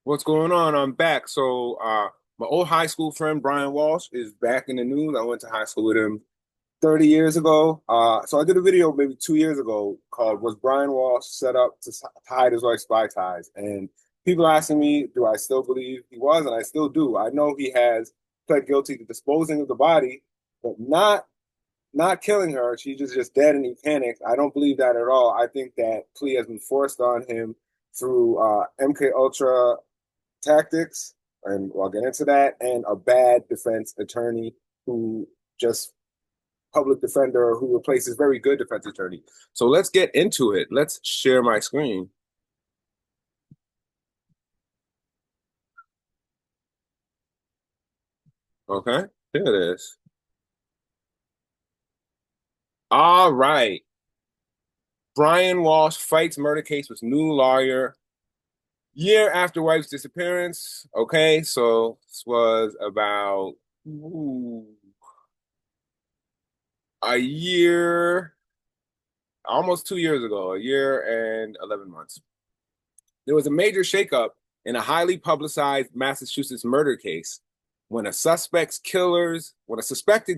What's going on? I'm back. My old high school friend Brian Walsh is back in the news. I went to high school with him 30 years ago. So I did a video maybe 2 years ago called "Was Brian Walsh Set Up to Hide His Wife's Spy Ties?" And people asking me, do I still believe he was? And I still do. I know he has pled guilty to disposing of the body, but not killing her. She's just dead and he panicked. I don't believe that at all. I think that plea has been forced on him through MK Ultra tactics, and I'll get into that, and a bad defense attorney who just public defender who replaces very good defense attorney. So let's get into it. Let's share my screen. Okay, there it is. All right. Brian Walsh fights murder case with new lawyer year after wife's disappearance. Okay, so this was about a year, almost 2 years ago, a year and 11 months. There was a major shakeup in a highly publicized Massachusetts murder case when when a suspected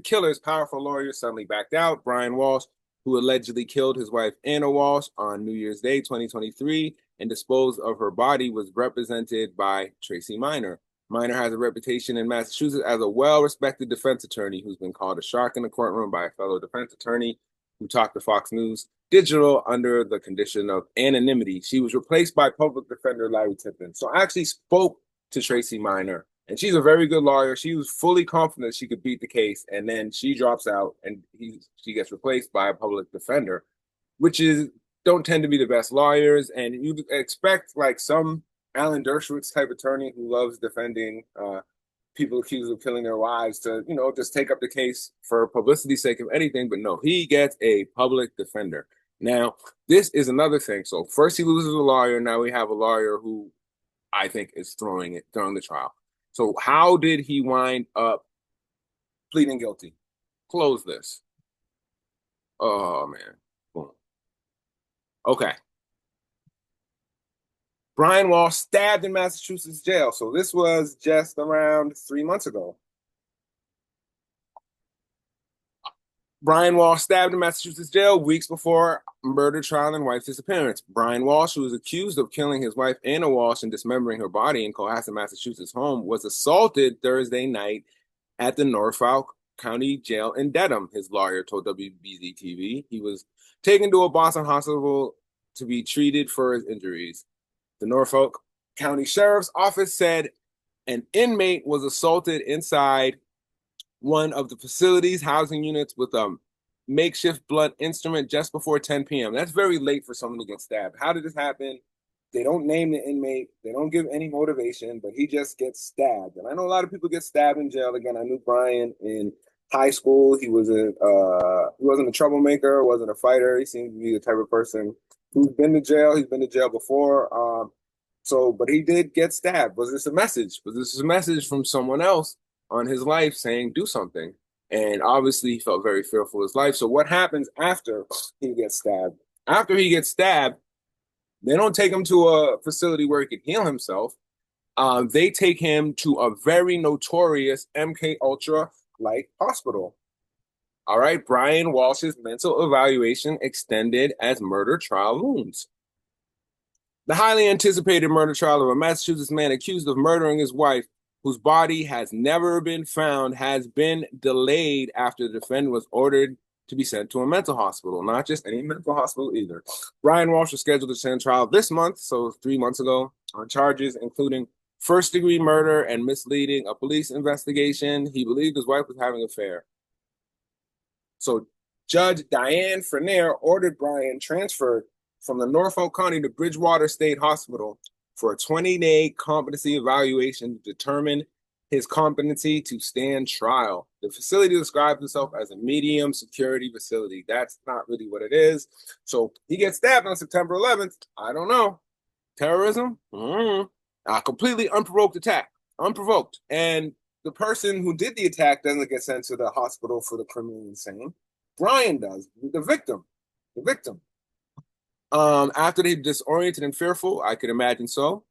killer's powerful lawyer suddenly backed out. Brian Walsh, who allegedly killed his wife Ana Walsh on New Year's Day 2023 and disposed of her body, was represented by Tracy Minor. Minor has a reputation in Massachusetts as a well-respected defense attorney who's been called a shark in the courtroom by a fellow defense attorney who talked to Fox News Digital under the condition of anonymity. She was replaced by public defender Larry Tippin. So I actually spoke to Tracy Minor, and she's a very good lawyer. She was fully confident she could beat the case, and then she drops out, and she gets replaced by a public defender, which is don't tend to be the best lawyers, and you expect like some Alan Dershowitz type attorney who loves defending people accused of killing their wives to, just take up the case for publicity's sake of anything. But no, he gets a public defender. Now, this is another thing. So first he loses a lawyer. Now we have a lawyer who I think is throwing the trial. So how did he wind up pleading guilty? Close this. Oh man. Boom. Okay. Brian Walsh stabbed in Massachusetts jail. So this was just around 3 months ago. Brian Walsh stabbed in Massachusetts jail weeks before murder trial and wife's disappearance. Brian Walsh, who was accused of killing his wife Ana Walsh and dismembering her body in Cohasset, Massachusetts home, was assaulted Thursday night at the Norfolk County Jail in Dedham, his lawyer told WBZ-TV. He was taken to a Boston hospital to be treated for his injuries. The Norfolk County Sheriff's Office said an inmate was assaulted inside one of the facility's housing units with a makeshift blunt instrument just before 10 p.m. That's very late for someone to get stabbed. How did this happen? They don't name the inmate. They don't give any motivation, but he just gets stabbed. And I know a lot of people get stabbed in jail. Again, I knew Brian in high school. He wasn't a troublemaker, wasn't a fighter. He seemed to be the type of person who's been to jail. He's been to jail before. But he did get stabbed. Was this a message? Was this a message from someone else on his life saying do something? And obviously he felt very fearful of his life. So what happens after he gets stabbed? After he gets stabbed, they don't take him to a facility where he can heal himself. They take him to a very notorious MK Ultra like hospital. All right, Brian Walsh's mental evaluation extended as murder trial looms. The highly anticipated murder trial of a Massachusetts man accused of murdering his wife, whose body has never been found, has been delayed after the defendant was ordered to be sent to a mental hospital. Not just any mental hospital either. Brian Walsh was scheduled to stand trial this month, so 3 months ago, on charges including first-degree murder and misleading a police investigation. He believed his wife was having an affair. So Judge Diane Frenier ordered Brian transferred from the Norfolk County to Bridgewater State Hospital for a 20-day competency evaluation to determine his competency to stand trial. The facility describes itself as a medium security facility. That's not really what it is. So he gets stabbed on September 11th. I don't know. Terrorism? A completely unprovoked attack. Unprovoked. And the person who did the attack doesn't get sent to the hospital for the criminally insane. Brian does. The victim. After they disoriented and fearful, I could imagine so.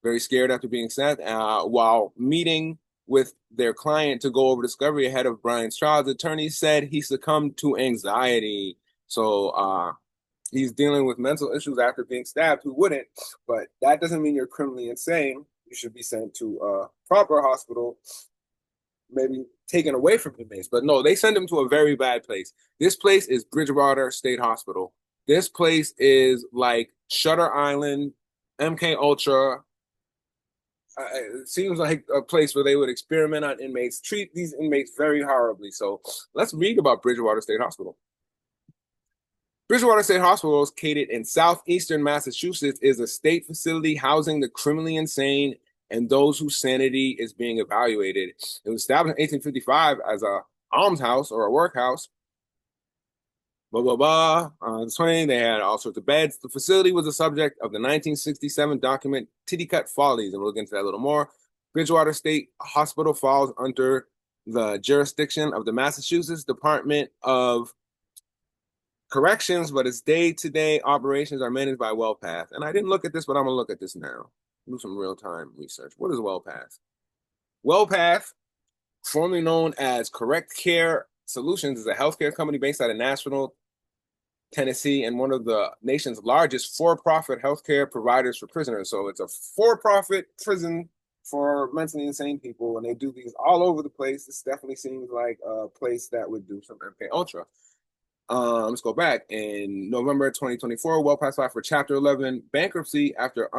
very scared after being sent. While meeting with their client to go over discovery ahead of Brian's trial, the attorney said he succumbed to anxiety. So he's dealing with mental issues after being stabbed. Who wouldn't? But that doesn't mean you're criminally insane. You should be sent to a proper hospital, maybe taken away from inmates. But no, they send him to a very bad place. This place is Bridgewater State Hospital. This place is like Shutter Island, MK Ultra. It seems like a place where they would experiment on inmates, treat these inmates very horribly. So let's read about Bridgewater State Hospital. Bridgewater State Hospital, located in southeastern Massachusetts, is a state facility housing the criminally insane and those whose sanity is being evaluated. It was established in 1855 as a almshouse or a workhouse. Blah, blah, blah. On the 20, they had all sorts of beds. The facility was the subject of the 1967 document Titicut Follies, and we'll get into that a little more. Bridgewater State Hospital falls under the jurisdiction of the Massachusetts Department of Corrections, but its day-to-day operations are managed by WellPath. And I didn't look at this, but I'm going to look at this now. Do some real-time research. What is WellPath? WellPath, formerly known as Correct Care Solutions, is a healthcare company based out of Nashville, Tennessee, and one of the nation's largest for-profit healthcare providers for prisoners. So it's a for-profit prison for mentally insane people, and they do these all over the place. This definitely seems like a place that would do some MK Ultra. Let's go back. In November 2024, WellPath filed for Chapter 11 bankruptcy after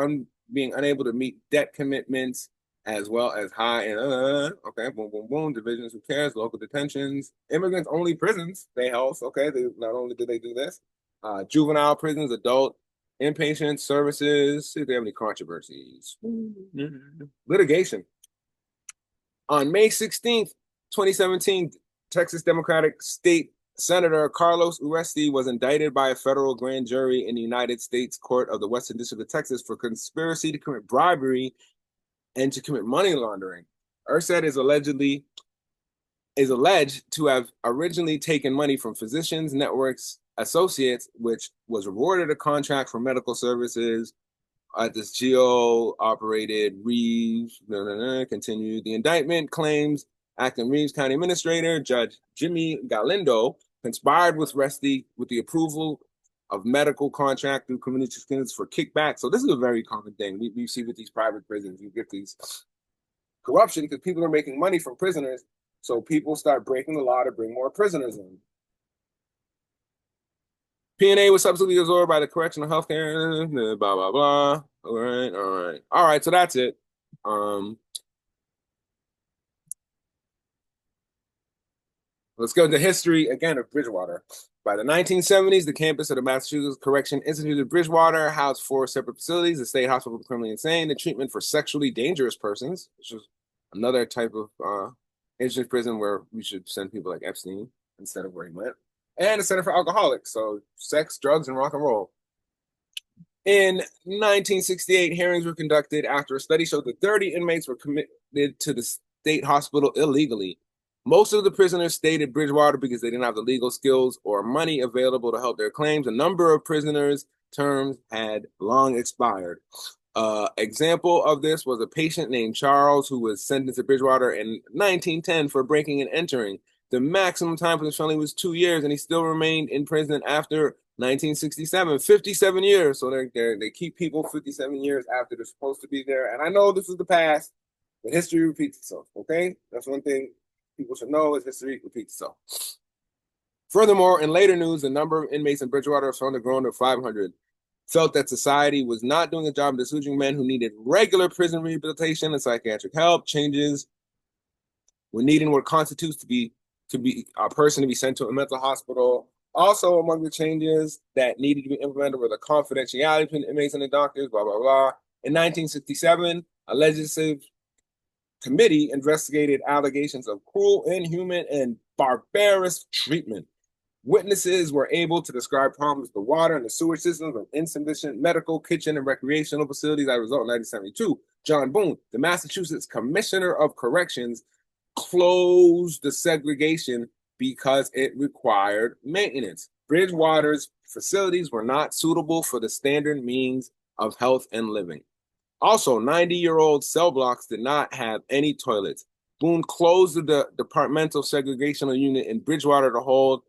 being unable to meet debt commitments, as well as high and okay, boom, boom, boom, divisions, who cares, local detentions, immigrants only prisons, they house, okay, not only do they do this, juvenile prisons, adult inpatient services, see if they have any controversies. Litigation. On May 16th, 2017, Texas Democratic State Senator Carlos Uresti was indicted by a federal grand jury in the United States Court of the Western District of Texas for conspiracy to commit bribery and to commit money laundering. Uresti is alleged to have originally taken money from Physicians Network's Associates, which was awarded a contract for medical services at this geo-operated Reeves. Continued. The indictment claims acting Reeves County Administrator Judge Jimmy Galindo conspired with Uresti with the approval of medical contract through community clinics for kickback. So this is a very common thing we see with these private prisons. You get these corruption because people are making money from prisoners. So people start breaking the law to bring more prisoners in. P&A was subsequently absorbed by the correctional healthcare, blah, blah, blah. All right. So that's it. Let's go into history again of Bridgewater. By the 1970s, the campus of the Massachusetts Correction Institute of Bridgewater housed 4 separate facilities: the State Hospital for the Criminally Insane, the Treatment for Sexually Dangerous Persons, which is another type of interesting prison where we should send people like Epstein instead of where he went, and the Center for Alcoholics, so sex, drugs, and rock and roll. In 1968, hearings were conducted after a study showed that 30 inmates were committed to the state hospital illegally. Most of the prisoners stayed at Bridgewater because they didn't have the legal skills or money available to help their claims. A number of prisoners' terms had long expired. Example of this was a patient named Charles who was sentenced to Bridgewater in 1910 for breaking and entering. The maximum time for this felony was 2 years, and he still remained in prison after 1967, 57 years. So they keep people 57 years after they're supposed to be there. And I know this is the past, but history repeats itself, okay? That's one thing people should know, is history repeats itself. Furthermore, in later news, the number of inmates in Bridgewater was found to grown to 500. Felt that society was not doing a job of discharging men who needed regular prison rehabilitation and psychiatric help. Changes were needed what constitutes to be a person to be sent to a mental hospital. Also, among the changes that needed to be implemented were the confidentiality between inmates and the doctors, blah, blah, blah. In 1967, a legislative committee investigated allegations of cruel, inhuman, and barbarous treatment. Witnesses were able to describe problems with the water and the sewage systems of insufficient medical, kitchen, and recreational facilities. As a result, in 1972, John Boone, the Massachusetts Commissioner of Corrections, closed the segregation because it required maintenance. Bridgewater's facilities were not suitable for the standard means of health and living. Also, 90-year-old cell blocks did not have any toilets. Boone closed the departmental segregational unit in Bridgewater to hold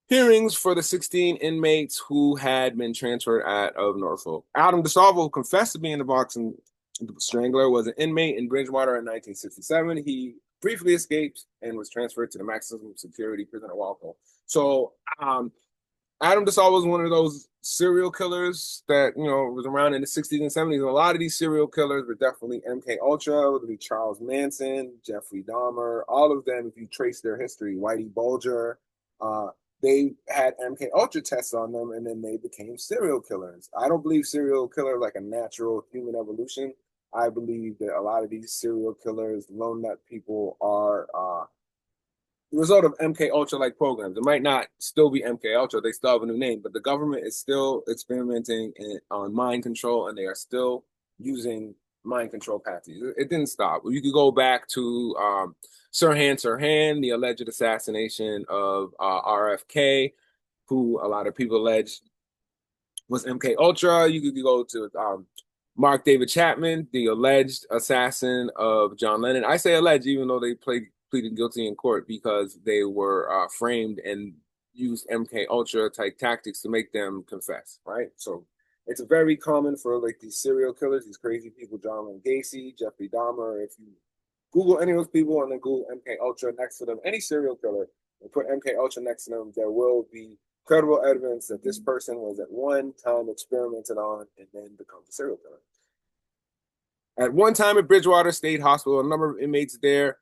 hearings for the 16 inmates who had been transferred out of Norfolk. Adam DeSalvo, who confessed to being the boxing strangler, was an inmate in Bridgewater in 1967. He briefly escaped and was transferred to the maximum security prison at Walpole. So Adam DeSalvo was one of those serial killers that, you know, was around in the 60s and 70s. And a lot of these serial killers were definitely MK Ultra, would be Charles Manson, Jeffrey Dahmer, all of them, if you trace their history, Whitey Bulger, they had MK Ultra tests on them, and then they became serial killers. I don't believe serial killer like a natural human evolution. I believe that a lot of these serial killers, lone nut people, are the result of MK Ultra like programs. It might not still be MK Ultra; they still have a new name, but the government is still experimenting on mind control, and they are still using mind control patches. It didn't stop. You could go back to Sirhan, the alleged assassination of RFK, who a lot of people allege was MK Ultra. You could go to Mark David Chapman, the alleged assassin of John Lennon. I say alleged, even though they pleaded guilty in court, because they were framed and used MK Ultra type tactics to make them confess, right? So it's very common for like these serial killers, these crazy people, John Wayne Gacy, Jeffrey Dahmer. If you Google any of those people and then Google MK Ultra next to them, any serial killer, and put MK Ultra next to them, there will be credible evidence that this person was at one time experimented on and then becomes a serial killer. At one time at Bridgewater State Hospital, a number of inmates there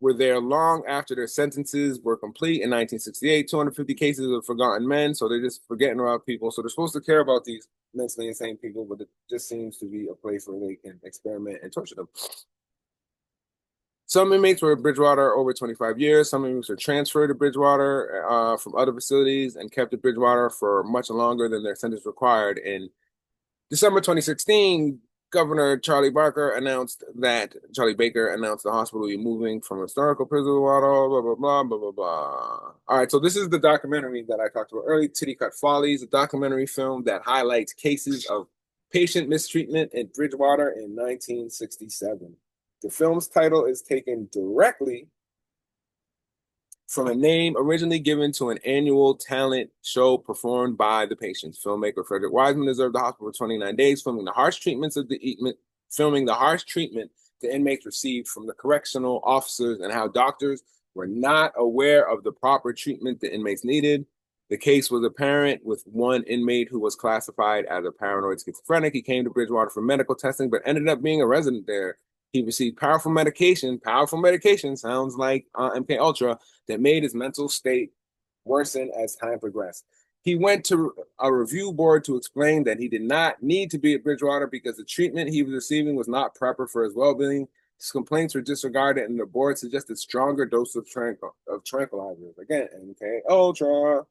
were there long after their sentences were complete in 1968. 250 cases of forgotten men, so they're just forgetting about people. So they're supposed to care about these mentally insane people, but it just seems to be a place where they can experiment and torture them. Some inmates were at Bridgewater over 25 years. Some inmates were transferred to Bridgewater from other facilities and kept at Bridgewater for much longer than their sentence required. In December 2016, Governor Charlie Baker announced the hospital will be moving from historical prison to water, blah, blah, blah, blah, blah, blah. All right, so this is the documentary that I talked about earlier, Titty Cut Follies, a documentary film that highlights cases of patient mistreatment in Bridgewater in 1967. The film's title is taken directly from a name originally given to an annual talent show performed by the patients. Filmmaker Frederick Wiseman observed the hospital for 29 days, filming the harsh treatment the inmates received from the correctional officers and how doctors were not aware of the proper treatment the inmates needed. The case was apparent with one inmate who was classified as a paranoid schizophrenic. He came to Bridgewater for medical testing, but ended up being a resident there. He received powerful medication, sounds like MK Ultra, that made his mental state worsen as time progressed. He went to a review board to explain that he did not need to be at Bridgewater because the treatment he was receiving was not proper for his well-being. His complaints were disregarded, and the board suggested stronger doses of tranquilizers. Again, MK Ultra.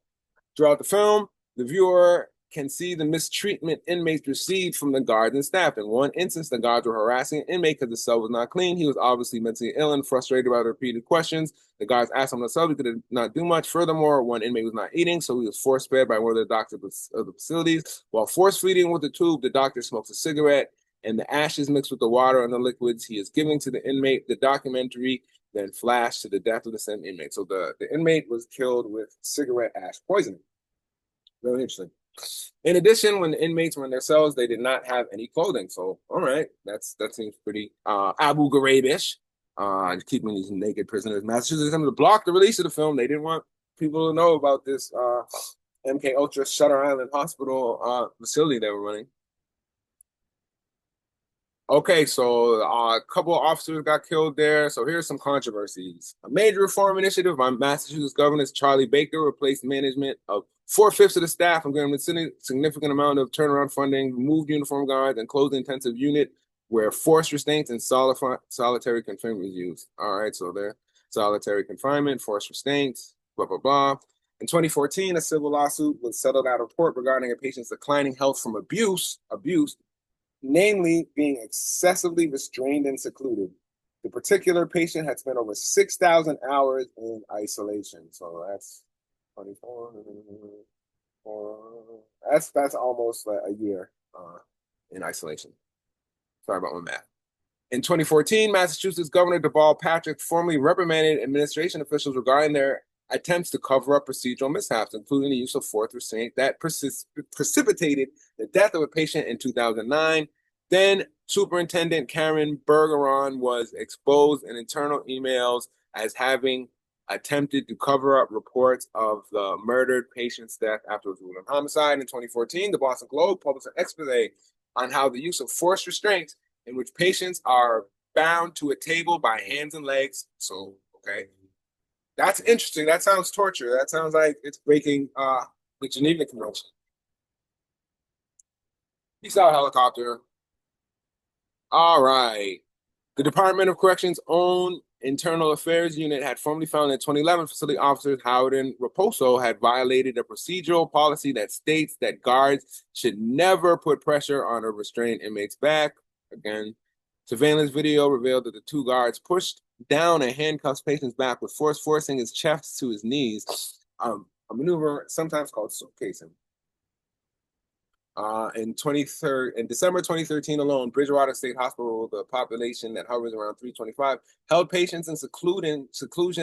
Throughout the film, the viewer can see the mistreatment inmates received from the guards and staff. In one instance, the guards were harassing an inmate because the cell was not clean. He was obviously mentally ill and frustrated by the repeated questions. The guards asked him to cell. He could not do much. Furthermore, one inmate was not eating, so he was force-fed by one of the doctors of the facilities. While force-feeding with the tube, the doctor smokes a cigarette, and the ashes mixed with the water and the liquids he is giving to the inmate. The documentary then flashed to the death of the same inmate. So the inmate was killed with cigarette ash poisoning. Very interesting. In addition, when the inmates were in their cells, they did not have any clothing. So, all right, that seems pretty Abu Ghraib-ish. Keeping these naked prisoners. Massachusetts attempted to block the release of the film. They didn't want people to know about this MK Ultra Shutter Island Hospital facility they were running. Okay, so a couple of officers got killed there. So here's some controversies. A major reform initiative by Massachusetts Governor Charlie Baker replaced management of 4/5 of the staff and gave them a significant amount of turnaround funding, removed uniform guards, and closed the intensive unit where forced restraints and solitary confinement was used. All right, so there, solitary confinement, forced restraints, blah, blah, blah. In 2014, a civil lawsuit was settled out of court regarding a patient's declining health from abuse, namely being excessively restrained and secluded. The particular patient had spent over 6,000 hours in isolation. So that's 24. That's almost like a year in isolation. Sorry about my math. In 2014, Massachusetts Governor Deval Patrick formally reprimanded administration officials regarding their attempts to cover up procedural mishaps, including the use of forced restraint that precipitated the death of a patient in 2009. Then Superintendent Karen Bergeron was exposed in internal emails as having attempted to cover up reports of the murdered patient's death after it was ruled a homicide. In 2014, the Boston Globe published an expose on how the use of forced restraints in which patients are bound to a table by hands and legs. So, okay. That's interesting. That sounds torture. That sounds like it's breaking the Geneva Convention. Peace out, helicopter. All right. The Department of Corrections' own Internal Affairs Unit had formally found that 2011 facility officers Howard and Raposo had violated a procedural policy that states that guards should never put pressure on a restrained inmate's back. Again, surveillance video revealed that the two guards pushed down and handcuffed patient's back with force, forcing his chest to his knees, a maneuver sometimes called suitcasing. In December 2013 alone, Bridgewater State Hospital, the population that hovers around 325, held patients in seclusion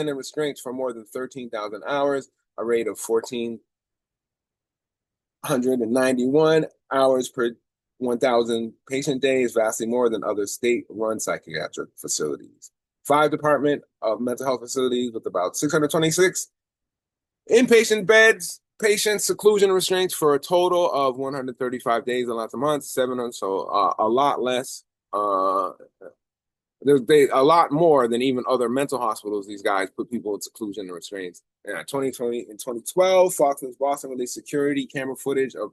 and restraints for more than 13,000 hours, a rate of 1,491 hours per 1,000 patient days, vastly more than other state-run psychiatric facilities. 5 Department of Mental Health facilities with about 626 inpatient beds, patient seclusion restraints for a total of 135 days and lots of months, 700, so a lot less. There's a lot more than even other mental hospitals. These guys put people in seclusion and restraints. In 2012, Fox News Boston released security camera footage of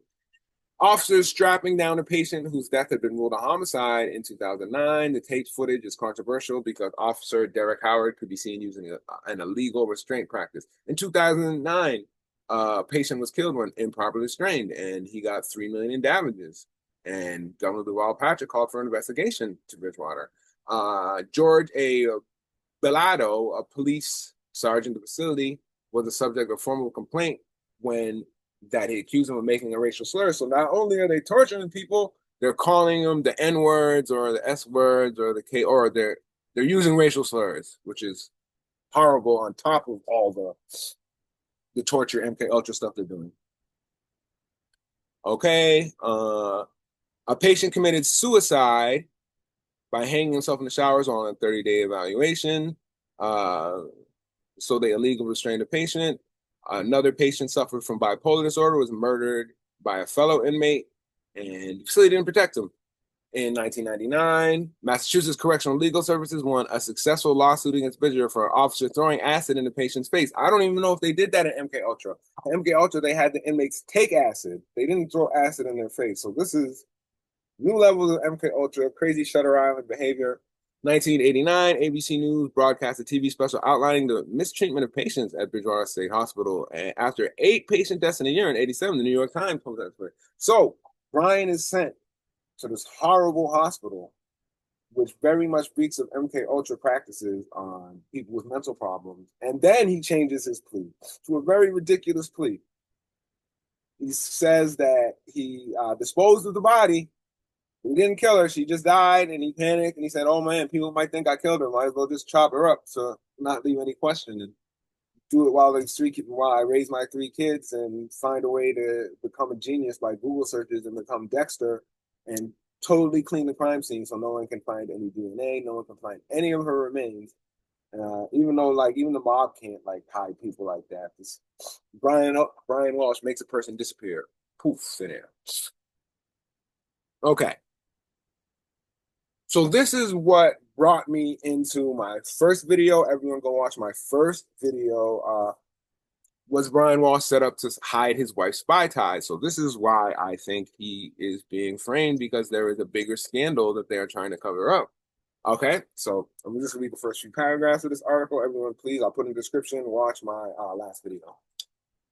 officers strapping down a patient whose death had been ruled a homicide in 2009. The taped footage is controversial because Officer Derek Howard could be seen using an illegal restraint practice. In 2009, a patient was killed when improperly restrained, and he got $3 million in damages. And Governor Deval Patrick called for an investigation to Bridgewater. George A. Bellado, a police sergeant at the facility, was the subject of formal complaint that he accused him of making a racial slur. So not only are they torturing people, they're calling them the N words or the S words or the K, or they're using racial slurs, which is horrible on top of all the torture MK Ultra stuff they're doing. Okay, a patient committed suicide by hanging himself in the showers on a 30-day evaluation. So they illegally restrained a patient. Another patient suffered from bipolar disorder, was murdered by a fellow inmate, and the facility didn't protect him. In 1999, Massachusetts Correctional Legal Services won a successful lawsuit against Bridgewater for an officer throwing acid in the patient's face. I don't even know if they did that at MK Ultra. At MK Ultra, they had the inmates take acid. They didn't throw acid in their face. So this is new levels of MK Ultra, crazy Shutter Island behavior. 1989, ABC News broadcast a TV special outlining the mistreatment of patients at Bridgewater State Hospital. And after 8 patient deaths in a year in 87, the New York Times posted that story. So Brian is sent to this horrible hospital, which very much reeks of MK Ultra practices on people with mental problems. And then he changes his plea to a very ridiculous plea. He says that he disposed of the body. He didn't kill her. She just died, and he panicked, and he said, oh, man, people might think I killed her. Might as well just chop her up to not leave any question and do it while I raise my 3 kids and find a way to become a genius by Google searches and become Dexter and totally clean the crime scene so no one can find any DNA, no one can find any of her remains. Even though, even the mob can't, hide people like that. This Brian Walshe makes a person disappear. Poof, in there. Okay. So this is what brought me into my first video. Everyone go watch my first video. Was Brian Walshe set up to hide his wife's spy ties? So this is why I think he is being framed, because there is a bigger scandal that they are trying to cover up. Okay, so I'm just gonna read the first few paragraphs of this article. Everyone, please, I'll put in the description, watch my last video.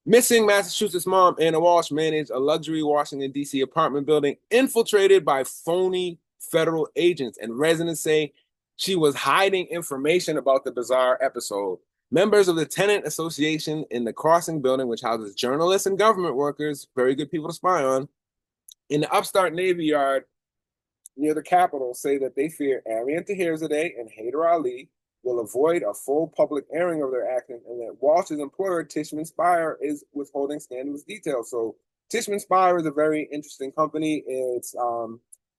Missing Massachusetts mom Ana Walshe managed a luxury Washington, D.C. apartment building infiltrated by phony federal agents, and residents say she was hiding information about the bizarre episode. Members of the tenant association in the Crossing building, which houses journalists and government workers, very good people to spy on, in the upstart Navy Yard, near the Capitol say that they fear Arian Tahirzadeh and Haider Ali will avoid a full public airing of their actions, and that Walsh's employer, Tishman Speyer, is withholding scandalous details. So Tishman Speyer is a very interesting company. Its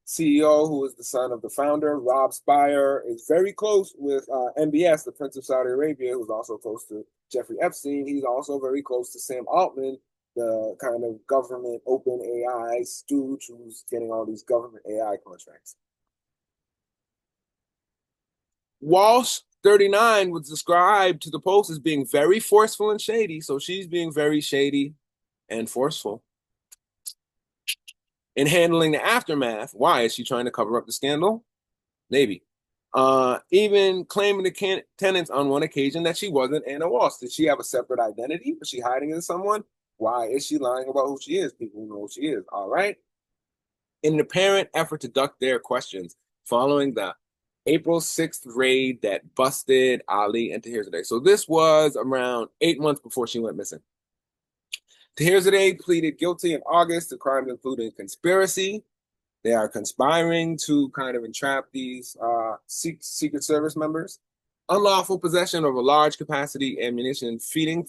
CEO, who is the son of the founder, Rob Speyer, is very close with MBS, the Prince of Saudi Arabia, who's also close to Jeffrey Epstein. He's also very close to Sam Altman, the kind of government open AI stooge who's getting all these government AI contracts. Walsh, 39, was described to the Post as being very forceful and shady. So she's being very shady and forceful in handling the aftermath. Why? Is she trying to cover up the scandal? Maybe. Even claiming to tenants on one occasion that she wasn't Ana Walshe. Did she have a separate identity? Was she hiding as someone? Why is she lying about who she is? People know who she is. All right. In an apparent effort to duck their questions following the April 6th raid that busted Ali and Tahirzadeh. So this was around 8 months before she went missing. Tahirzadeh pleaded guilty in August to crimes including conspiracy. They are conspiring to kind of entrap these Secret Service members, unlawful possession of a large capacity ammunition feeding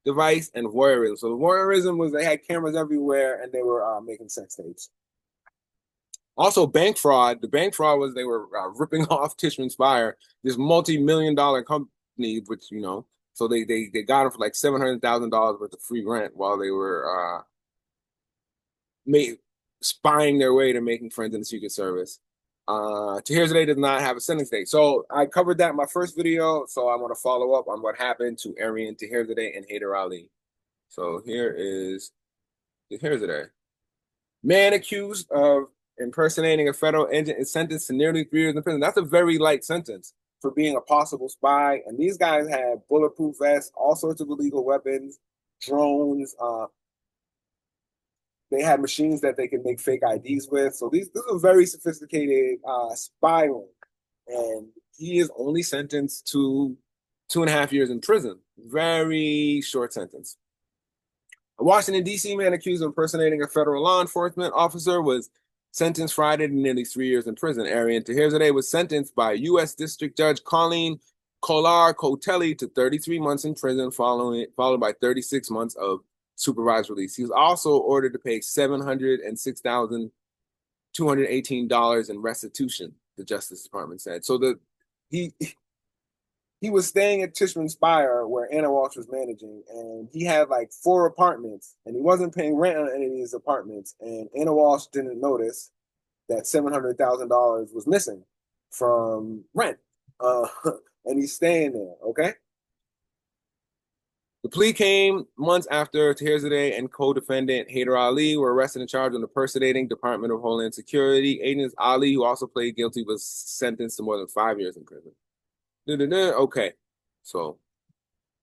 device, and voyeurism. So the voyeurism was they had cameras everywhere and they were making sex tapes. Also, bank fraud. The bank fraud was they were ripping off Tishman Speyer, this multi-million-dollar company, which, you know, so they got him for like $700,000 worth of free rent while they were spying their way to making friends in the Secret Service. Tahirzadeh does not have a sentence date. So I covered that in my first video, so I want to follow up on what happened to Arian Tahirzadeh and Haider Ali. So here is Tahirzadeh. Man accused of impersonating a federal agent is sentenced to nearly 3 years in prison. That's a very light sentence for being a possible spy. And these guys had bulletproof vests, all sorts of illegal weapons, drones. They had machines that they could make fake IDs with. So this is a very sophisticated spy ring. And he is only sentenced to 2.5 years in prison. Very short sentence. A Washington, D.C. man accused of impersonating a federal law enforcement officer was sentenced Friday to nearly 3 years in prison. Arian Tahirzadeh was sentenced by U.S. District Judge Colleen Kolar-Cotelli to 33 months in prison, followed by 36 months of supervised release. He was also ordered to pay $706,218 in restitution, the Justice Department said. So he was staying at Tishman Speyer, where Ana Walshe was managing, and he had like 4 apartments, and he wasn't paying rent on any of these apartments. And Ana Walshe didn't notice that $700,000 was missing from rent, and he's staying there. Okay. The plea came months after Tahirzadeh and co-defendant Haider Ali were arrested and charged with impersonating Department of Homeland Security agents. Ali, who also pleaded guilty, was sentenced to more than 5 years in prison. Okay, so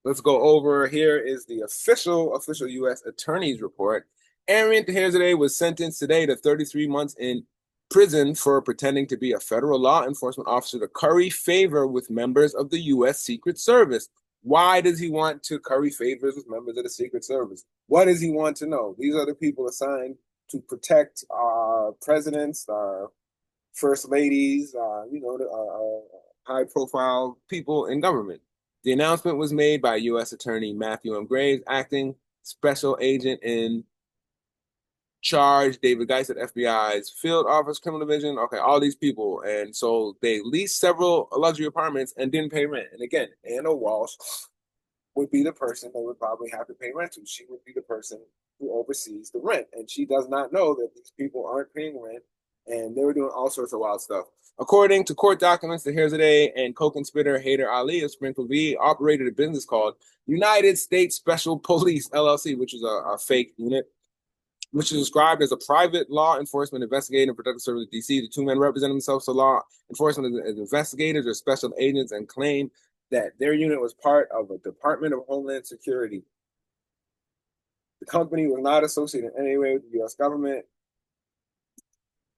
let's go over. Here is the official U.S. Attorney's report. Arian Tahirzadeh was sentenced today to 33 months in prison for pretending to be a federal law enforcement officer to curry favor with members of the U.S. Secret Service. Why does he want to curry favors with members of the Secret Service? What does he want to know? These are the people assigned to protect our presidents, our first ladies, high-profile people in government. The announcement was made by U.S. Attorney Matthew M. Graves, acting special agent in charge David Geist at FBI's Field Office Criminal Division. Okay, all these people. And so they leased several luxury apartments and didn't pay rent. And again, Ana Walshe would be the person they would probably have to pay rent to. She would be the person who oversees the rent. And she does not know that these people aren't paying rent, and they were doing all sorts of wild stuff. According to court documents, Tahirzadeh and co-conspirator Haider Ali of Springfield, VA operated a business called United States Special Police, LLC, which is a fake unit, which is described as a private law enforcement investigative and protective service of D.C. The 2 men represent themselves to law enforcement as investigators or special agents and claim that their unit was part of a Department of Homeland Security. The company was not associated in any way with the U.S. government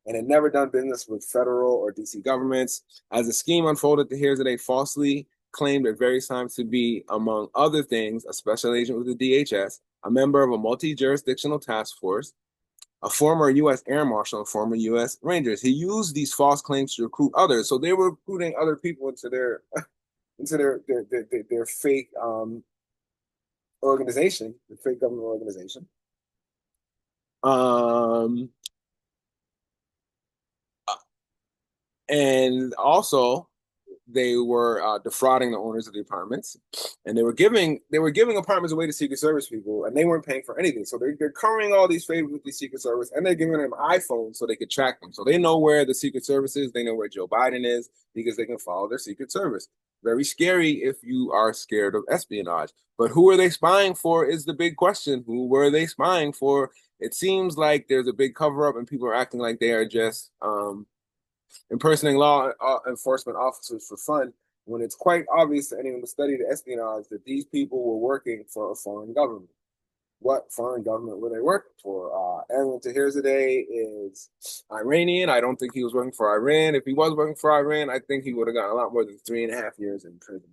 and had never done business with federal or D.C. governments. As the scheme unfolded, Tahirzadeh falsely claimed at various times to be, among other things, a special agent with the DHS, a member of a multi-jurisdictional task force, a former U.S. Air Marshal and former U.S. Rangers. He used these false claims to recruit others. So they were recruiting other people into their fake organization, the fake government organization. And also they were defrauding the owners of the apartments, and they were giving apartments away to Secret Service people, and they weren't paying for anything. So they're covering all these favors with the Secret Service, and they're giving them iPhones so they could track them. So they know where the Secret Service is, they know where Joe Biden is, because they can follow their Secret Service. Very scary if you are scared of espionage. But who are they spying for is the big question. Who were they spying for? It seems like there's a big cover up, and people are acting like they are just impersonating law enforcement officers for fun, when it's quite obvious to anyone who studied espionage that these people were working for a foreign government. What foreign government were they working for? Aaron Tahirzadeh is Iranian. I don't think he was working for Iran. If he was working for Iran, I think he would have gotten a lot more than 3.5 years in prison.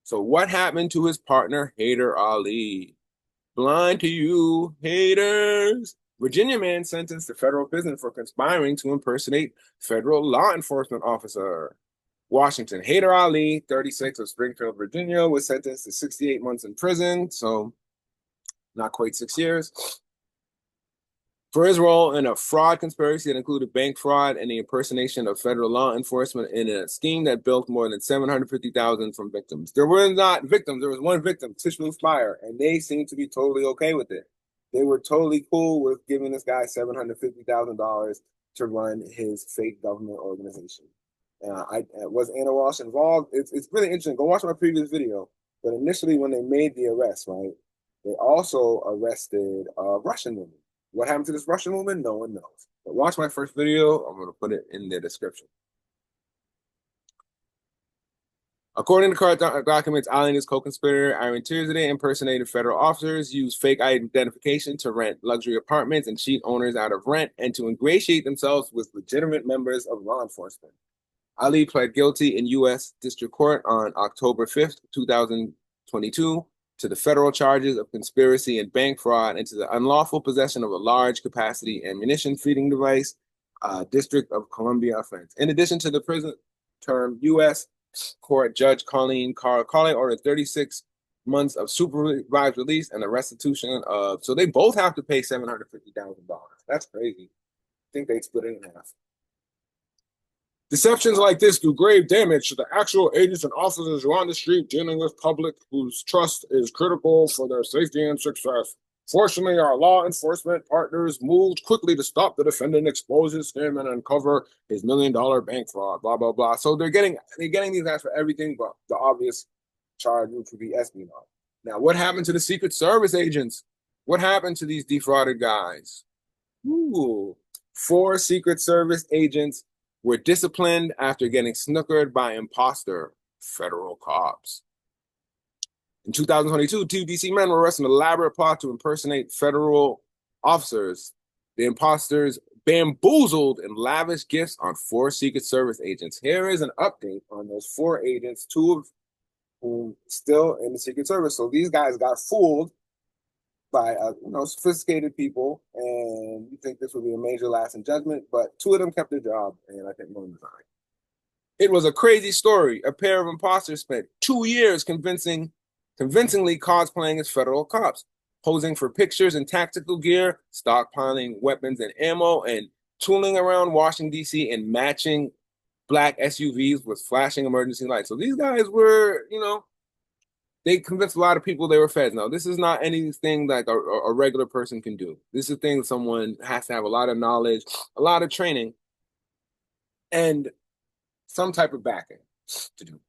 So what happened to his partner, Haider Ali? Blind to you, haters. Virginia man sentenced to federal prison for conspiring to impersonate federal law enforcement officer. Washington, Haider Ali, 36, of Springfield, Virginia, was sentenced to 68 months in prison, so not quite 6 years, for his role in a fraud conspiracy that included bank fraud and the impersonation of federal law enforcement in a scheme that bilked more than $750,000 from victims. There were not victims. There was one victim, Tishman Fire, and they seemed to be totally okay with it. They were totally cool with giving this guy $750,000 to run his fake government organization. Was Ana Walshe involved? It's really interesting. Go watch my previous video. But initially, when they made the arrest, right, they also arrested a Russian woman. What happened to this Russian woman? No one knows. But watch my first video. I'm going to put it in the description. According to court documents, Ali and his co-conspirator, Aaron Tahirzadeh, impersonated federal officers, used fake identification to rent luxury apartments and cheat owners out of rent, and to ingratiate themselves with legitimate members of law enforcement. Ali pled guilty in U.S. District Court on October 5th, 2022, to the federal charges of conspiracy and bank fraud, and to the unlawful possession of a large capacity ammunition feeding device, District of Columbia offense. In addition to the prison term, U.S. Court Judge Colleen Carley ordered 36 months of supervised release and a restitution of, so they both have to pay $750,000. That's crazy. I think they split it in half. Deceptions like this do grave damage to the actual agents and officers who are on the street dealing with public whose trust is critical for their safety and success. Fortunately, our law enforcement partners moved quickly to stop the defendant, expose his scam, and uncover his $1 million bank fraud, blah, blah, blah. So they're getting these guys for everything but the obvious charge, which would be espionage. Now, what happened to the Secret Service agents? What happened to these defrauded guys? Ooh, 4 Secret Service agents were disciplined after getting snookered by imposter federal cops. In 2022, 2 DC men were arrested in an elaborate plot to impersonate federal officers. The imposters bamboozled and lavished gifts on 4 Secret Service agents. Here is an update on those 4 agents, 2 of whom still in the Secret Service. So these guys got fooled by sophisticated people, and you think this would be a major lasting judgment, but 2 of them kept their job, and I think 1 resigned. It was a crazy story. A pair of imposters spent 2 years convincingly cosplaying as federal cops, posing for pictures and tactical gear, stockpiling weapons and ammo, and tooling around Washington, D.C. and matching black SUVs with flashing emergency lights. So these guys were, they convinced a lot of people they were feds. Now, this is not anything like a regular person can do. This is a thing someone has to have a lot of knowledge, a lot of training, and some type of backing to do.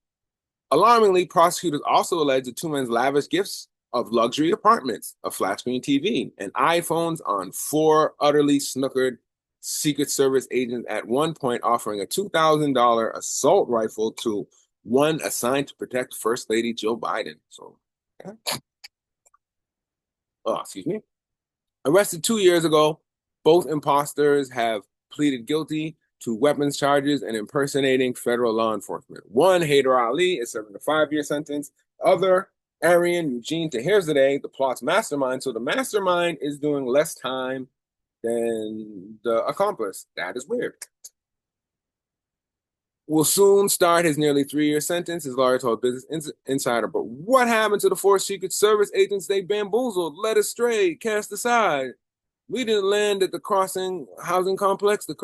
Alarmingly, prosecutors also alleged the 2 men's lavish gifts of luxury apartments, a flat screen TV, and iPhones on 4 utterly snookered Secret Service agents, at one point offering a $2,000 assault rifle to one assigned to protect First Lady Joe Biden. So, excuse me. Arrested 2 years ago, both imposters have pleaded guilty to weapons charges and impersonating federal law enforcement. One, Haider Ali, is serving a 5-year sentence. Other, Arian Eugene Tahirzadeh, the plot's mastermind. So the mastermind is doing less time than the accomplice. That is weird. Will soon start his nearly 3-year sentence, his lawyer told Business Insider. But what happened to the 4 Secret Service agents they bamboozled, led astray, cast aside? We didn't land at the Crossing housing complex. The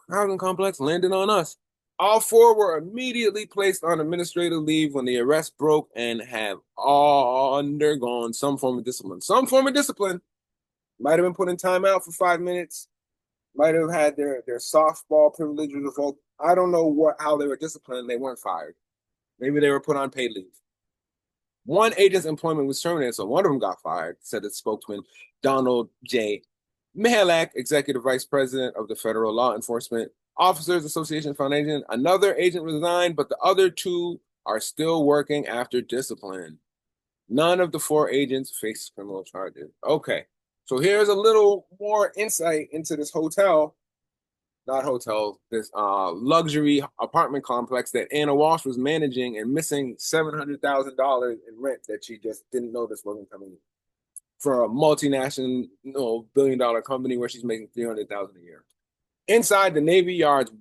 housing complex landed on us. All 4 were immediately placed on administrative leave when the arrest broke and have all undergone some form of discipline. Some form of discipline. Might have been put in timeout for 5 minutes. Might have had their softball privileges revoked. I don't know how they were disciplined. They weren't fired. Maybe they were put on paid leave. One agent's employment was terminated, so one of them got fired, said its spokesman Donald J. Mihalak, executive vice president of the Federal Law Enforcement Officers Association Foundation. Another agent resigned, but the other 2 are still working after discipline. None of the 4 agents face criminal charges. Okay, so here's a little more insight into this this luxury apartment complex that Ana Walshe was managing and missing $700,000 in rent that she just didn't know this wasn't coming in for a multinational, billion-dollar company where she's making $300,000 a year. Inside the Navy Yard's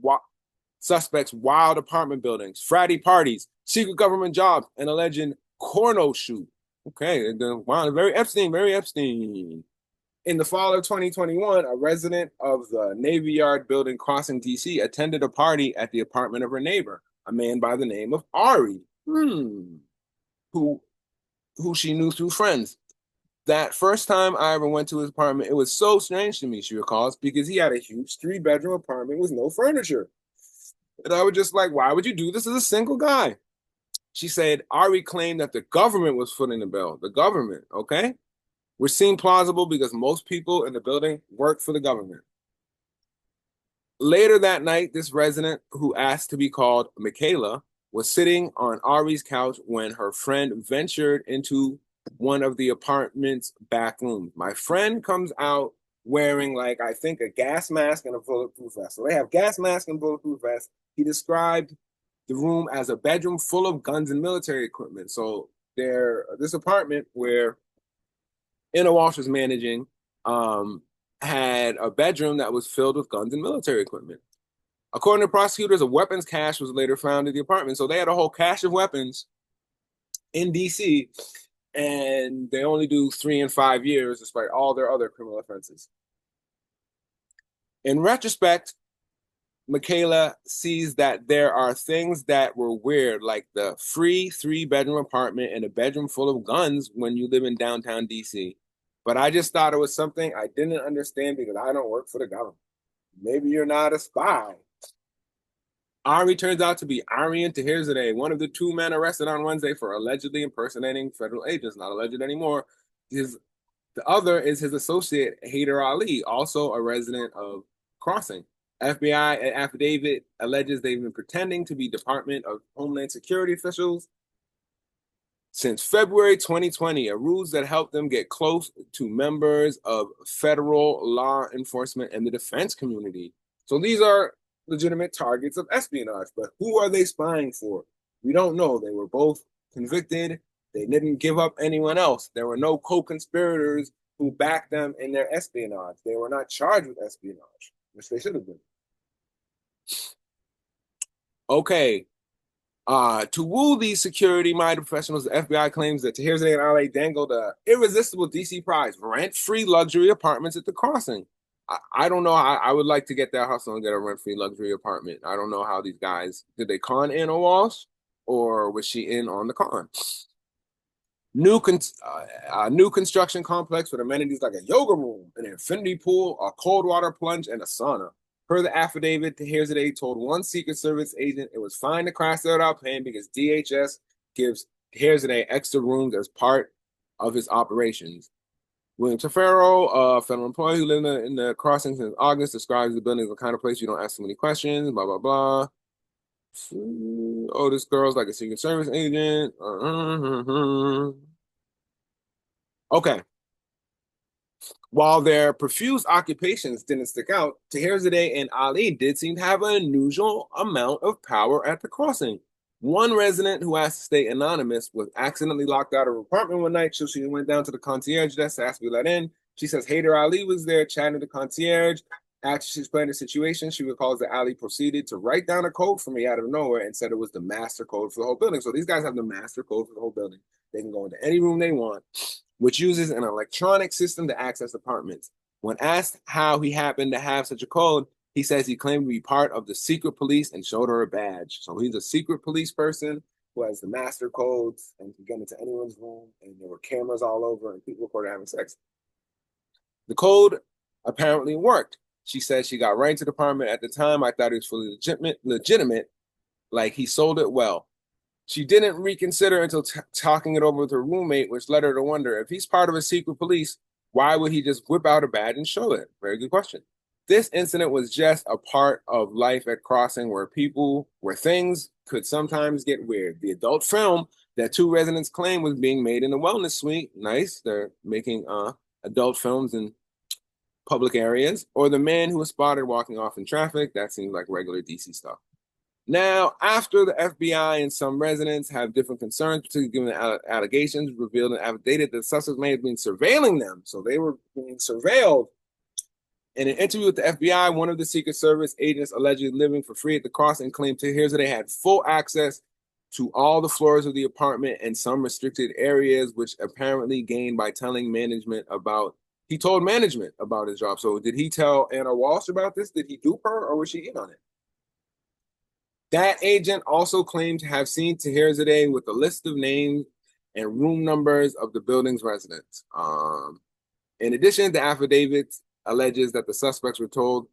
suspects' wild apartment buildings, fratty parties, secret government jobs, and alleged corno shoot. Okay, wow, very Epstein, very Epstein. In the fall of 2021, a resident of the Navy Yard building Crossing, D.C., attended a party at the apartment of her neighbor, a man by the name of Ari, who she knew through friends. That first time I ever went to his apartment, it was so strange to me, she recalls, because he had a huge 3-bedroom apartment with no furniture. And I was just like, why would you do this as a single guy? She said Ari claimed that the government was footing the bill. The government, okay? Which seemed plausible because most people in the building work for the government. Later that night, this resident, who asked to be called Michaela, was sitting on Ari's couch when her friend ventured into one of the apartment's back rooms. My friend comes out wearing, I think, a gas mask and a bulletproof vest. So they have gas mask and bulletproof vest. He described the room as a bedroom full of guns and military equipment. So this apartment where Ana Walshe was managing had a bedroom that was filled with guns and military equipment. According to prosecutors, a weapons cache was later found in the apartment. So they had a whole cache of weapons in D.C., and they only do 3 and 5 years despite all their other criminal offenses. In retrospect, Michaela sees that there are things that were weird, like the free 3-bedroom apartment and a bedroom full of guns when you live in downtown DC. But I just thought it was something I didn't understand because I don't work for the government. Maybe you're not a spy. Ari turns out to be Aryan Tahirzadeh, one of the 2 men arrested on Wednesday for allegedly impersonating federal agents. Not alleged anymore. The other is his associate, Haider Ali, also a resident of Crossing. FBI affidavit alleges they've been pretending to be Department of Homeland Security officials since February 2020, a ruse that helped them get close to members of federal law enforcement and the defense community. So these are legitimate targets of espionage, but who are they spying for? We don't know. They were both convicted. They didn't give up anyone else. There were no co-conspirators who backed them in their espionage. They were not charged with espionage, which they should have been. Okay. To woo these security-minded professionals, the FBI claims that Tahirzadeh and Ali dangled an irresistible DC prize, rent-free luxury apartments at the Crossing. I don't know. I would like to get that hustle and get a rent-free luxury apartment. I don't know how these guys, did they con Ana Walshe or was she in on the con? New construction complex with amenities like a yoga room, an infinity pool, a cold water plunge, and a sauna. Per the affidavit, Tahirzadeh told one Secret Service agent it was fine to crash there without paying because DHS gives Tahirzadeh extra rooms as part of his operations. William Tafaro, a federal employee who lived in the Crossing since August, describes the building as the kind of place you don't ask too many questions, blah, blah, blah. Oh, this girl's like a Secret Service agent. Okay. While their profuse occupations didn't stick out, Tahirzadeh and Ali did seem to have an unusual amount of power at the Crossing. One resident who asked to stay anonymous was accidentally locked out of her apartment one night, so she went down to the concierge desk to ask to be let in. She says Hyder Ali was there chatting to the concierge. After she explained the situation, she recalls that Ali proceeded to write down a code for me out of nowhere and said it was the master code for the whole building. So these guys have the master code for the whole building. They can go into any room they want, which uses an electronic system to access apartments. When asked how he happened to have such a code, he says he claimed to be part of the secret police and showed her a badge. So he's a secret police person who has the master codes and can get into anyone's room. And there were cameras all over and people recorded having sex. The code apparently worked. She said she got right into the apartment. At the time, I thought it was fully legitimate, like he sold it well. She didn't reconsider until talking it over with her roommate, which led her to wonder if he's part of a secret police, why would he just whip out a badge and show it? Very good question. This incident was just a part of life at Crossing where things could sometimes get weird. The adult film that two residents claim was being made in the wellness suite. Nice. They're making adult films in public areas. Or the man who was spotted walking off in traffic. That seems like regular DC stuff. Now, after the FBI and some residents have different concerns, particularly given the allegations revealed in the affidavit that the suspects may have been surveilling them. So they were being surveilled. In an interview with the FBI, one of the Secret Service agents allegedly living for free at the Crossing claimed to hear that they had full access to all the floors of the apartment and some restricted areas, which apparently gained by telling management about. He told management about his job. So did he tell Ana Walshe about this? Did he dupe her, or was she in on it? That agent also claimed to have seen Tahirzadeh with a list of names and room numbers of the building's residents. In addition, the affidavit alleges that the suspects were told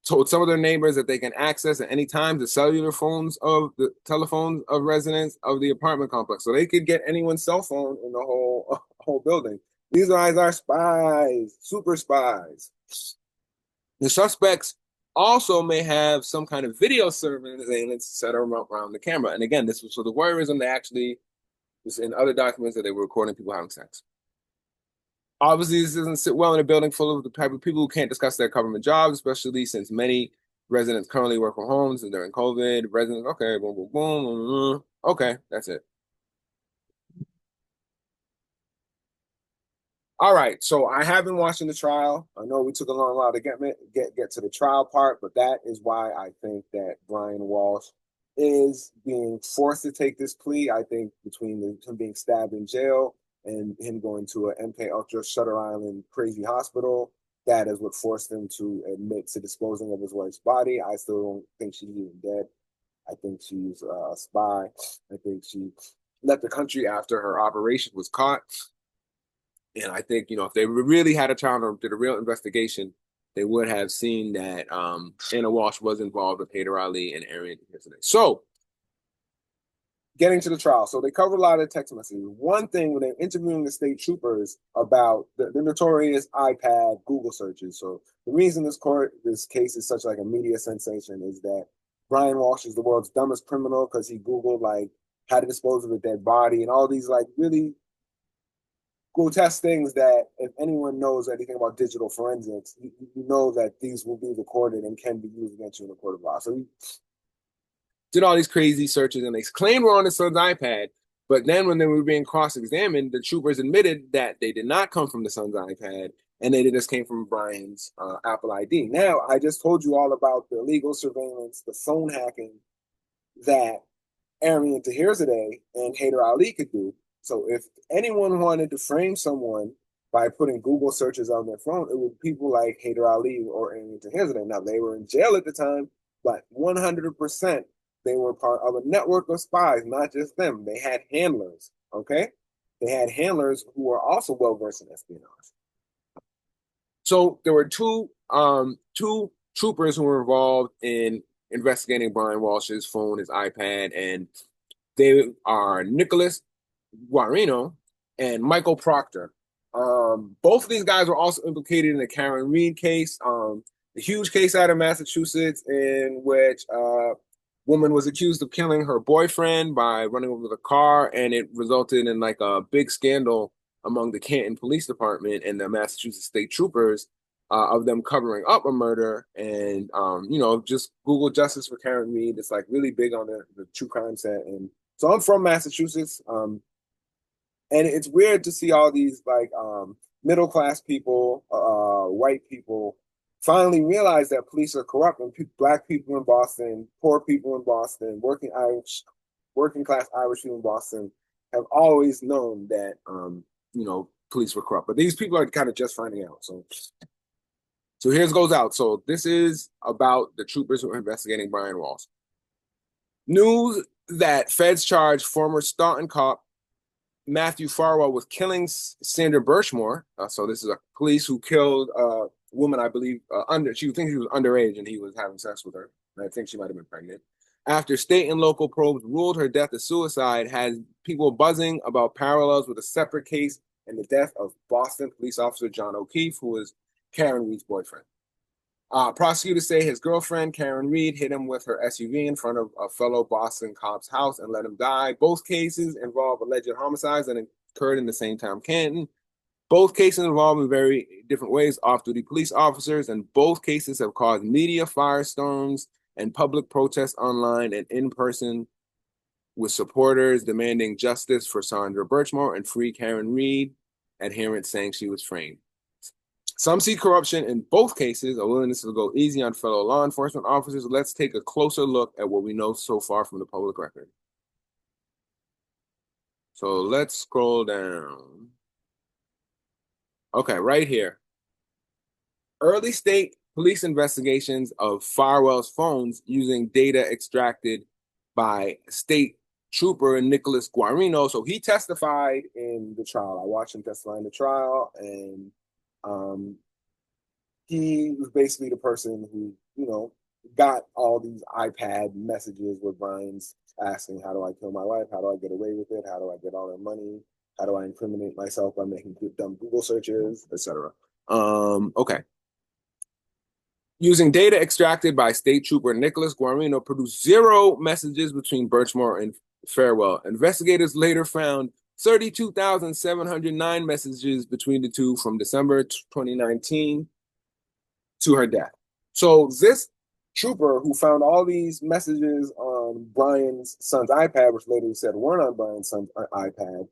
some of their neighbors that they can access at any time the cellular phones of the telephones of residents of the apartment complex. So they could get anyone's cell phone in the whole building. These guys are spies, super spies. The suspects also may have some kind of video surveillance set around the camera. And again, this was for the voyeurism. They actually, was in other documents that they were recording people having sex. Obviously, this doesn't sit well in a building full of the type of people who can't discuss their government jobs, especially since many residents currently work from homes and during COVID. Residents, okay, boom, boom, boom, boom, boom. Okay, that's it. All right, so I have been watching the trial. I know we took a long while to get to the trial part, but that is why I think that Brian Walshe is being forced to take this plea. I think between him being stabbed in jail and him going to an MK Ultra Shutter Island crazy hospital, that is what forced him to admit to disposing of his wife's body. I still don't think she's even dead. I think she's a spy. I think she left the country after her operation was caught. And I think, if they really had a trial or did a real investigation, they would have seen that Ana Walshe was involved with Hyder Ali and Arian today. So, getting to the trial. So they covered a lot of text messages. One thing when they're interviewing the state troopers about the notorious iPad Google searches. So the reason this case is such like a media sensation is that Brian Walshe is the world's dumbest criminal because he Googled like how to dispose of a dead body and all these like really grotesque things that if anyone knows anything about digital forensics, you know that these will be recorded and can be used against you in a court of law. So he did all these crazy searches and they claimed were on his son's iPad. But then when they were being cross-examined, the troopers admitted that they did not come from the son's iPad and they just came from Brian's Apple ID. Now, I just told you all about the illegal surveillance, the phone hacking that Arian Tahirzadeh and Hyder Ali could do. So if anyone wanted to frame someone by putting Google searches on their phone, it would be people like Hyder Ali or Arian Tahirzadeh. Now, they were in jail at the time, but 100% they were part of a network of spies, not just them. They had handlers, okay? They had handlers who were also well-versed in espionage. So there were two troopers who were involved in investigating Brian Walshe's phone, his iPad, and they are Nicholas Guarino and Michael Proctor. Both of these guys were also implicated in the Karen Reed case, the huge case out of Massachusetts in which a woman was accused of killing her boyfriend by running over the car, and it resulted in like a big scandal among the Canton Police Department and the Massachusetts State Troopers of them covering up a murder. And just Google Justice for Karen Reed. It's like really big on the true crime set. And so I'm from Massachusetts. And it's weird to see all these like middle-class people, white people, finally realized that police are corrupt, and black people in Boston, poor people in Boston, working class Irish people in Boston have always known that police were corrupt. But these people are kind of just finding out. So here's goes out. So this is about the troopers who are investigating Brian Walsh. News that feds charge former Staunton cop Matthew Farwell with killing Sandra Birchmore. So this is a police who killed a woman, I believe, she thinks she was underage and he was having sex with her. And I think she might have been pregnant. After state and local probes ruled her death a suicide, has people buzzing about parallels with a separate case and the death of Boston police officer John O'Keefe, who was Karen Reed's boyfriend. Prosecutors say his girlfriend, Karen Reed, hit him with her SUV in front of a fellow Boston cop's house and let him die. Both cases involve alleged homicides that occurred in the same town, Canton. Both cases involve in very different ways off-duty police officers, and both cases have caused media firestorms and public protests online and in person, with supporters demanding justice for Sandra Birchmore and free Karen Reed, adherents saying she was framed. Some see corruption in both cases, a willingness to go easy on fellow law enforcement officers. Let's take a closer look at what we know so far from the public record. So let's scroll down. Okay, right here. Early state police investigations of Farwell's phones using data extracted by state trooper Nicholas Guarino. So he testified in the trial. I watched him testify in the trial, and he was basically the person who, got all these iPad messages with Brian's asking, how do I kill my wife? How do I get away with it? How do I get all their money? How do I incriminate myself by making dumb Google searches, etc.? Okay. Using data extracted by State Trooper Nicholas Guarino, produced 0 messages between Birchmore and Farwell. Investigators later found 32,709 messages between the two from December 2019 to her death. So this trooper who found all these messages on Brian's son's iPad, which later he said weren't on Brian's son's iPad,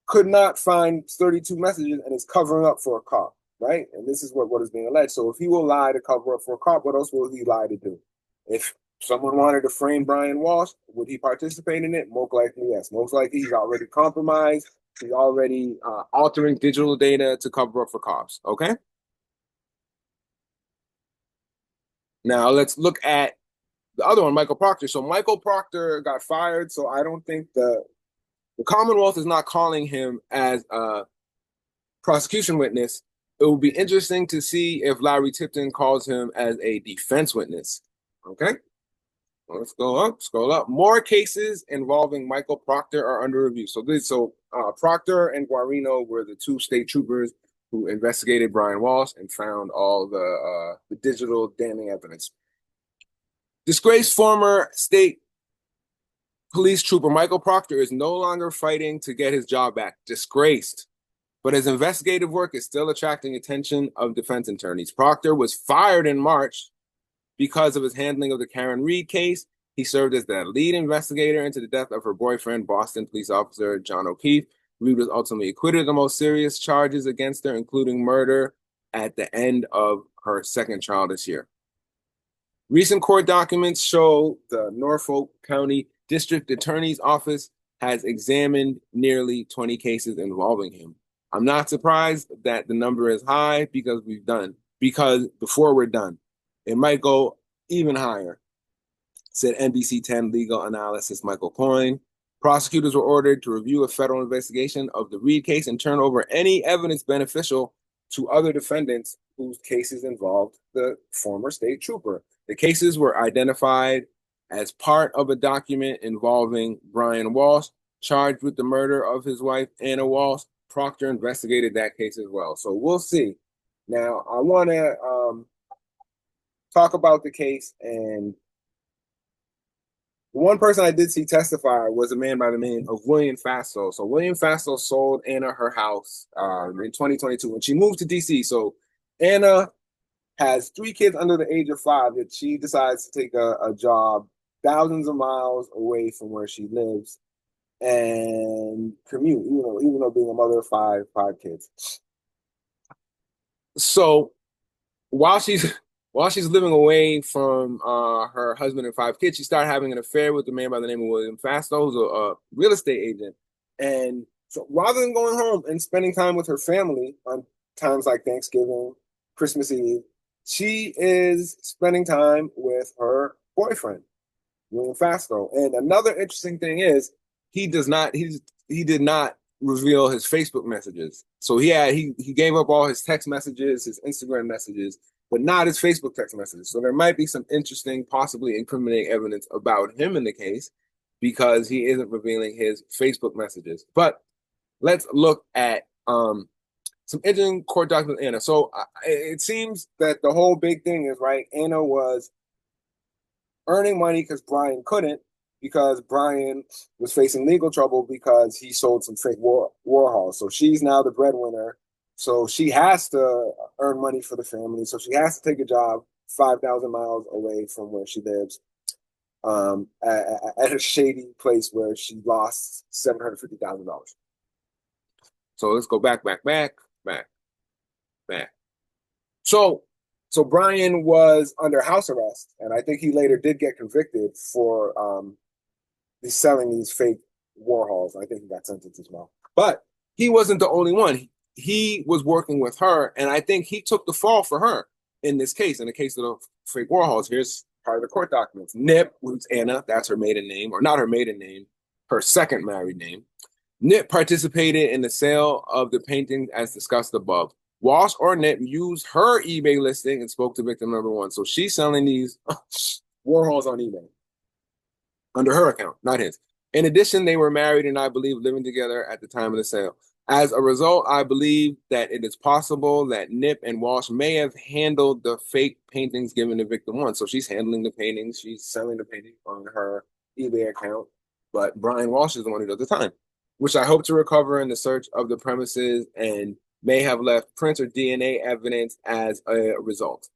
could not find 32 messages and is covering up for a cop, right? And this is what is being alleged. So if he will lie to cover up for a cop, what else will he lie to do? If someone wanted to frame Brian Walsh, would he participate in it? Most likely, yes. Most likely he's already compromised. He's already altering digital data to cover up for cops, okay? Now let's look at the other one, Michael Proctor. So Michael Proctor got fired, so I don't think the Commonwealth is not calling him as a prosecution witness. It will be interesting to see if Larry Tipton calls him as a defense witness. Okay? Let's go up, scroll up. More cases involving Michael Proctor are under review. So Proctor and Guarino were the 2 state troopers who investigated Brian Walsh and found all the digital damning evidence. Disgraced former state police trooper Michael Proctor is no longer fighting to get his job back. Disgraced. But his investigative work is still attracting attention of defense attorneys. Proctor was fired in March because of his handling of the Karen Reed case. He served as the lead investigator into the death of her boyfriend, Boston police officer John O'Keefe. Reed was ultimately acquitted of the most serious charges against her, including murder, at the end of her second trial this year. Recent court documents show the Norfolk County District Attorney's Office has examined nearly 20 cases involving him. I'm not surprised that the number is high because before we're done, it might go even higher, said NBC 10 legal analyst Michael Coyne. Prosecutors were ordered to review a federal investigation of the Reed case and turn over any evidence beneficial to other defendants whose cases involved the former state trooper. The cases were identified as part of a document involving Brian Walsh, charged with the murder of his wife, Ana Walshe. Proctor investigated that case as well. So we'll see. Now, I want to talk about the case, and one person I did see testify was a man by the name of William Fastow. So William Fastow sold Ana her house in 2022 when she moved to D.C. So Ana has 3 kids under the age of 5, yet she decides to take a job thousands of miles away from where she lives and commute, even though being a mother of five kids. So while she's while she's living away from her husband and five kids, she started having an affair with a man by the name of William Fastow, who's a real estate agent. And so rather than going home and spending time with her family on times like Thanksgiving, Christmas Eve, she is spending time with her boyfriend, William Fastow. And another interesting thing is he did not reveal his Facebook messages. So he gave up all his text messages, his Instagram messages, but not his Facebook text messages. So there might be some interesting, possibly incriminating evidence about him in the case because he isn't revealing his Facebook messages. But let's look at some interesting court documents with Anna. So it seems that the whole big thing is right. Anna was earning money because Brian couldn't, because Brian was facing legal trouble because he sold some fake Warhol. So she's now the breadwinner. So she has to earn money for the family. So she has to take a job 5,000 miles away from where she lives, at a shady place where she lost $750,000. So let's go back. So, so Brian was under house arrest, and I think he later did get convicted for selling these fake Warhols. I think he got sentenced as well. But he wasn't the only one. He was working with her, and I think he took the fall for her in this case, in the case of the fake Warhols. Here's part of the court documents. Nip, who's Anna, that's her maiden name, or not her maiden name, her second married name. Nip participated in the sale of the paintings as discussed above. Walsh or Nip used her eBay listing and spoke to victim number one. So she's selling these Warhols on eBay under her account, not his. In addition, they were married and I believe living together at the time of the sale. As a result, I believe that it is possible that Nip and Walsh may have handled the fake paintings given to victim one. So she's handling the paintings, she's selling the paintings on her eBay account, but Brian Walsh is the one who does the time, which I hope to recover in the search of the premises and may have left prints or DNA evidence as a result.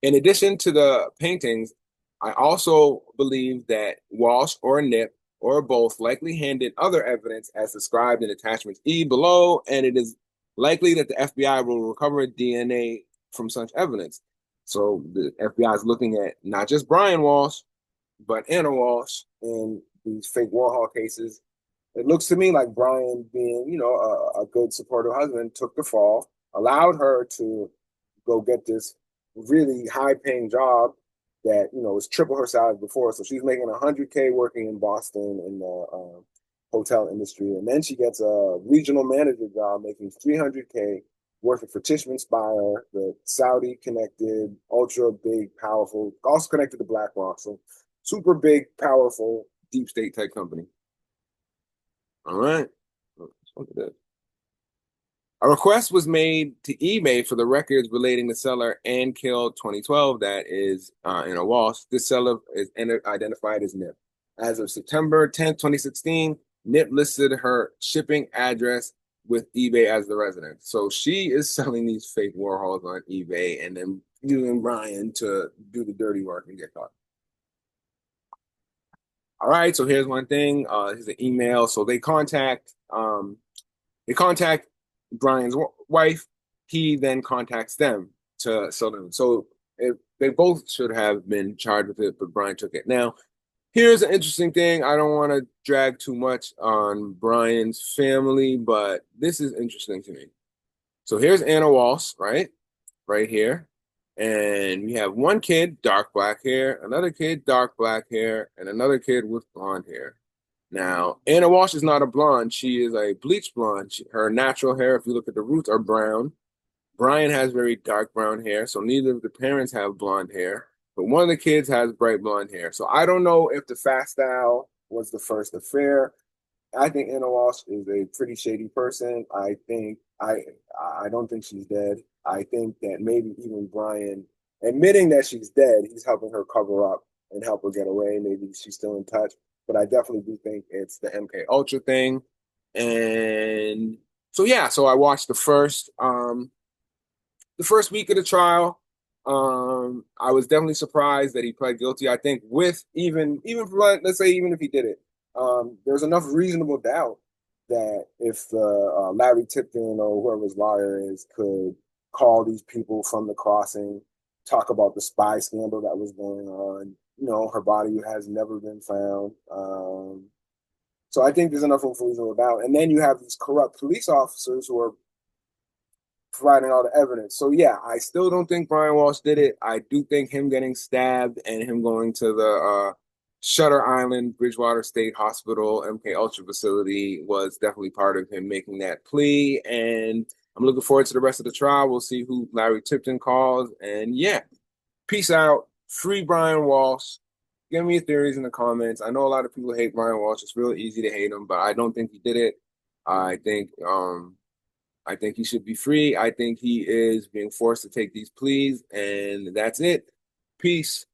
In addition to the paintings, I also believe that Walsh or Nip or both likely handed other evidence as described in attachment E below, and it is likely that the FBI will recover DNA from such evidence. So the FBI is looking at not just Brian Walsh, but Anna Walsh in these fake Warhol cases. It looks to me like Brian, being, a good supportive husband, took the fall, allowed her to go get this really high paying job that, was triple her salary before. So she's making 100K working in Boston in the hotel industry. And then she gets a regional manager job making 300K working for Tishman Speyer, the Saudi connected, ultra big, powerful, also connected to BlackRock. So super big, powerful, deep state tech company. All right. Look at that. A request was made to eBay for the records relating to seller Ann Kill 2012, that is in a Walsh. This seller is identified as Nip. As of September 10th, 2016, Nip listed her shipping address with eBay as the residence. So she is selling these fake Warhols on eBay and then using Brian to do the dirty work and get caught. All right, so here's one thing. Here's an email. So they contact Brian's wife. He then contacts them to sell them. So they both should have been charged with it, but Brian took it. Now, here's an interesting thing. I don't want to drag too much on Brian's family, but this is interesting to me. So here's Anna Walsh, right? Right here. And we have one kid, dark black hair, another kid, dark black hair, and another kid with blonde hair. Now, Anna Walsh is not a blonde. She is a bleached blonde. Her natural hair, if you look at the roots, are brown. Brian has very dark brown hair, so neither of the parents have blonde hair. But one of the kids has bright blonde hair. So I don't know if the Fastow was the first affair. I think Anna Walsh is a pretty shady person. I don't think she's dead. I think that maybe even Brian admitting that she's dead, he's helping her cover up and help her get away. Maybe she's still in touch. But I definitely do think it's the MK Ultra thing. And so yeah, so I watched the first week of the trial. I was definitely surprised that he pled guilty. I think with even for, let's say, even if he did it, there's enough reasonable doubt that if Larry Tipton or whoever his lawyer is could call these people from the crossing, talk about the spy scandal that was going on. Her body has never been found. So I think there's enough information about. And then you have these corrupt police officers who are providing all the evidence. So yeah, I still don't think Brian Walsh did it. I do think him getting stabbed and him going to the Shutter Island Bridgewater State Hospital MK Ultra facility was definitely part of him making that plea. And I'm looking forward to the rest of the trial. We'll see who Larry Tipton calls. And yeah, peace out. Free Brian Walsh. Give me your theories in the comments. I know a lot of people hate Brian Walsh. It's real easy to hate him, but I don't think he did it. I think I think he should be free. I think he is being forced to take these pleas, and that's it. Peace.